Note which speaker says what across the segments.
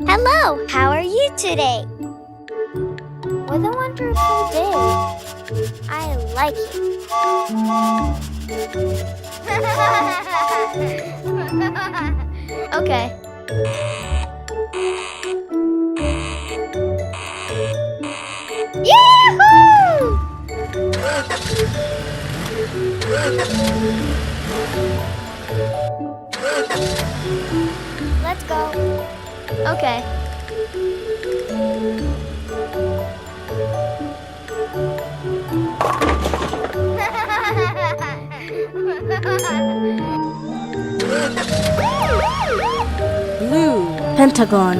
Speaker 1: Hello, how are you today? What a wonderful day. I like it. Okay. Yahoo! Let's go. Okay.
Speaker 2: Blue. Pentagon.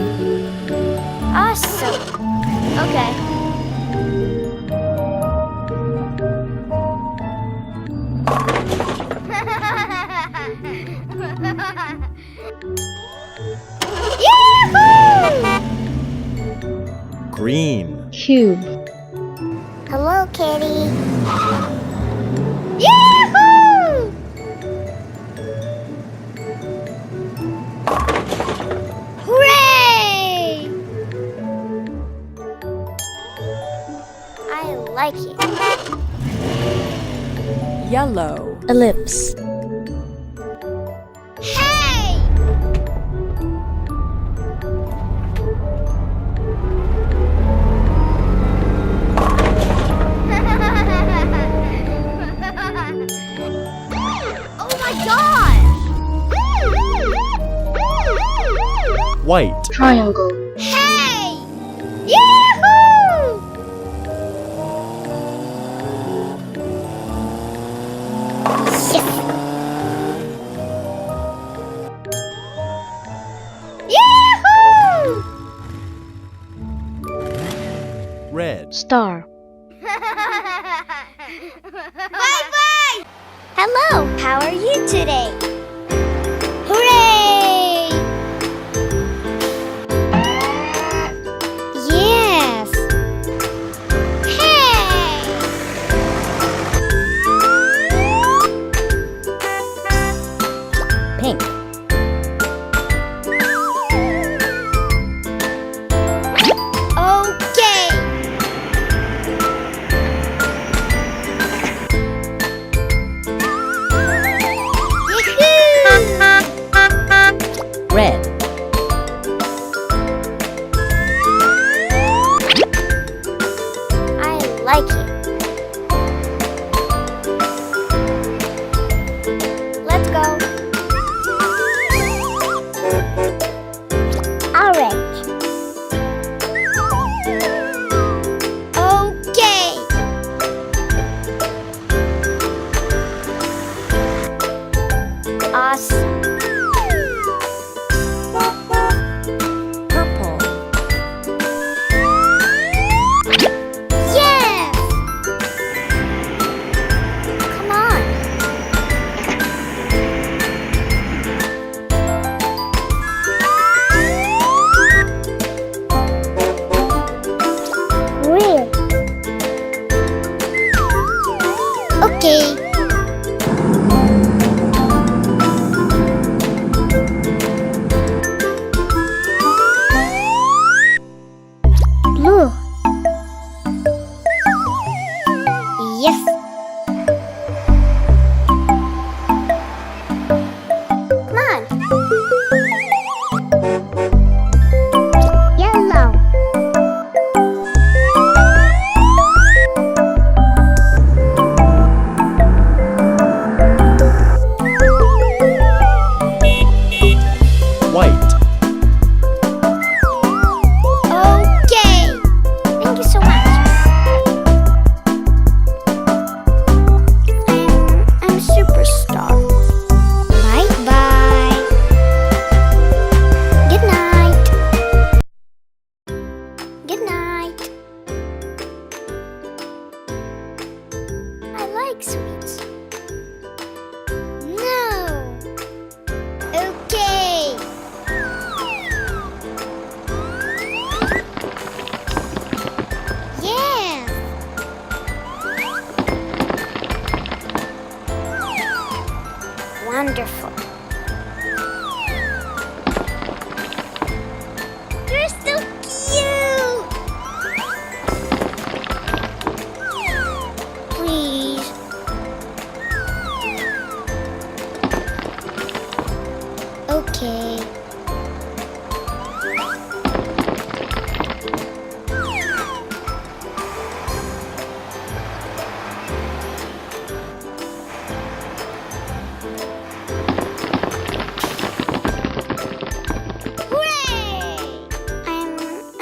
Speaker 1: Awesome. Okay.
Speaker 3: Green.
Speaker 2: Cube.
Speaker 1: Hello, Kitty. Yahoo! Hooray! I like it.
Speaker 2: Yellow. Ellipse.
Speaker 1: Hey! Oh my gosh!
Speaker 3: White.
Speaker 2: Triangle.
Speaker 1: Hey! Yahoo! Yes! Yahoo!
Speaker 3: Red.
Speaker 2: Star.
Speaker 1: Bye-bye! Hello, how are you today? Hooray! Yes! Hey!
Speaker 2: Pink.
Speaker 1: Okay! Yahoo!
Speaker 2: Red.
Speaker 1: I like it. Let's go. Orange. Okay. Awesome.
Speaker 2: Purple.
Speaker 1: Yes!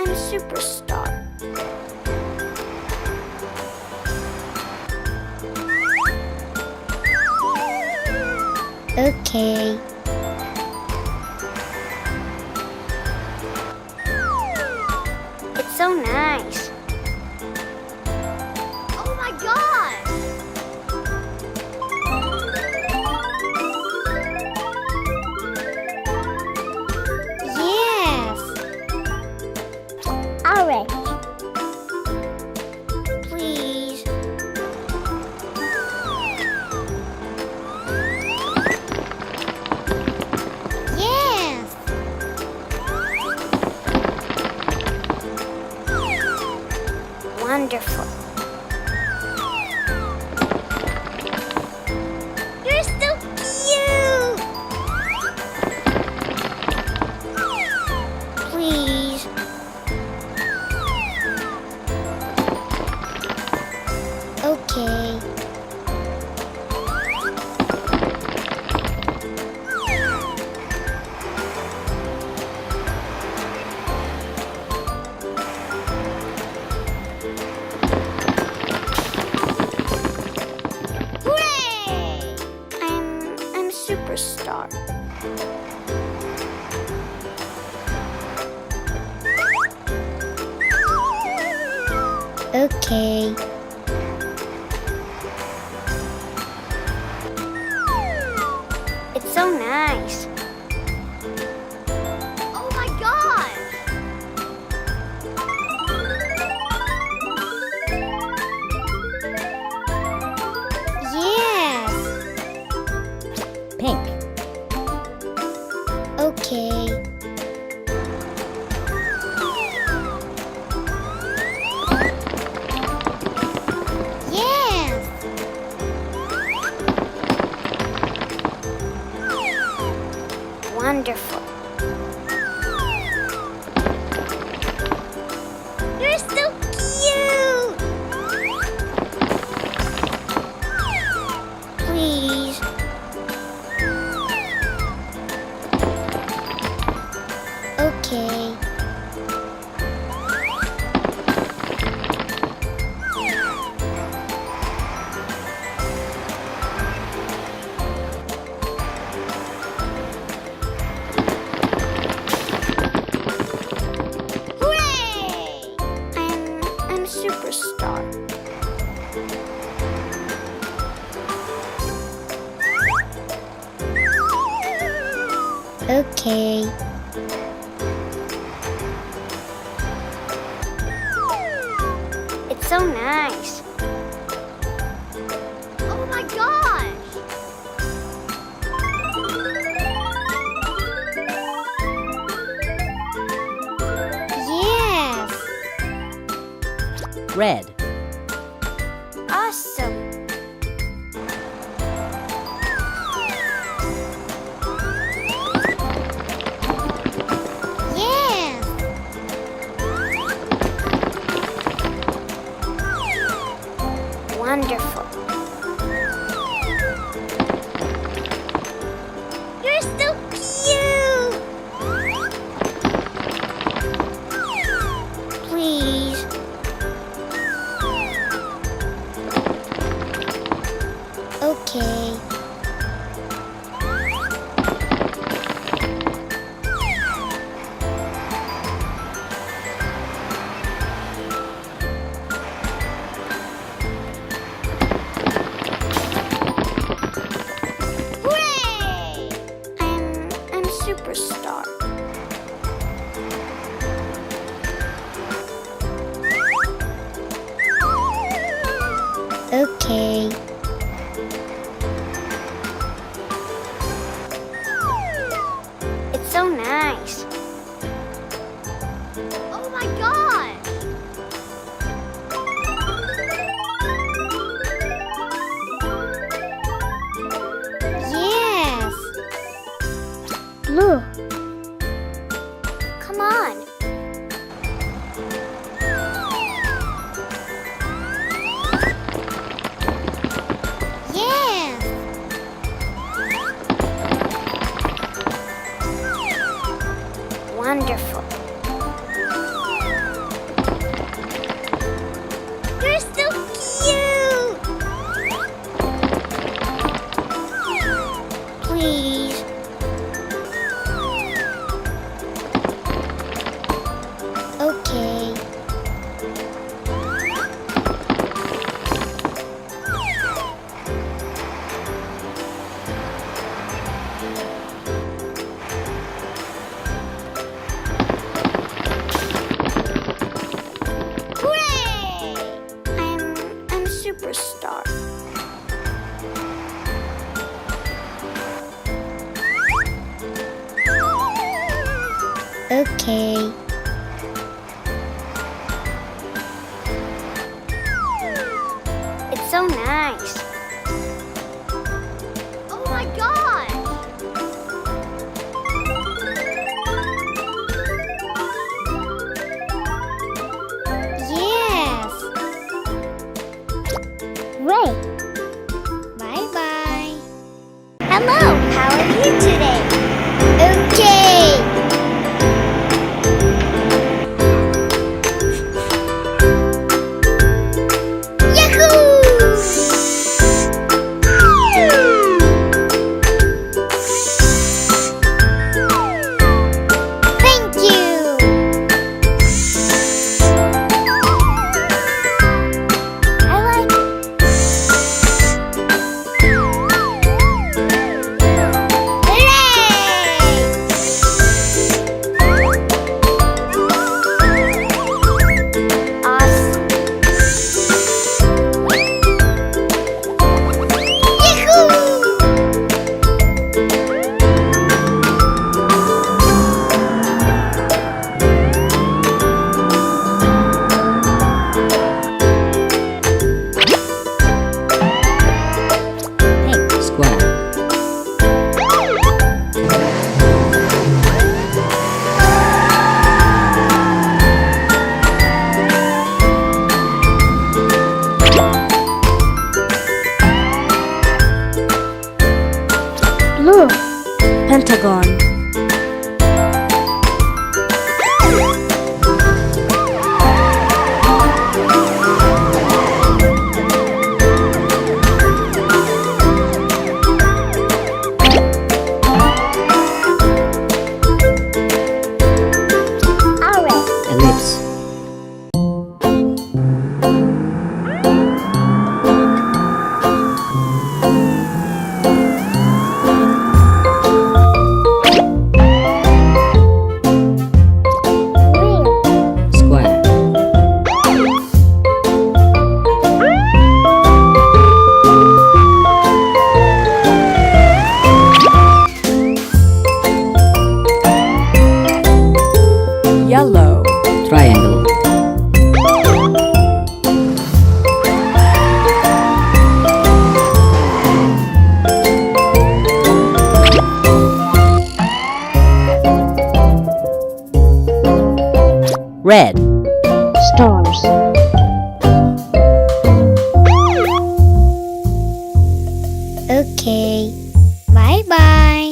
Speaker 1: I'm superstar. Okay. It's so nice. Oh my gosh! Yes. Orange. Please. Yes. Wonderful. You're so cute. Please. Okay. Hooray! I'm superstar. Okay. It's so nice. Oh my gosh! Yes.
Speaker 2: Pink.
Speaker 1: Okay. Yes. Wonderful. You're so cute. Please. Okay. Hooray! I'm superstar. Okay. It's so nice. Oh my gosh! Yes.
Speaker 2: Red.
Speaker 1: Awesome. Yes. Wonderful. You're so cute. Please. Okay. Hooray! I'm superstar. Okay. It's so nice. Oh my gosh! Yes. Blue. Come on. Yes. Wonderful. Okay. It's so nice. Oh my god! Yes! Great! Bye-bye. Hello, how are you today? Okay! Thank you! I like it. Hooray! Awesome.
Speaker 2: Square.
Speaker 1: Blue.
Speaker 2: Pentagon.
Speaker 1: Orange.
Speaker 2: Ellipse.
Speaker 1: Green.
Speaker 2: Square. Yellow. Triangle. Red.
Speaker 1: Stars. Okay. Bye-bye.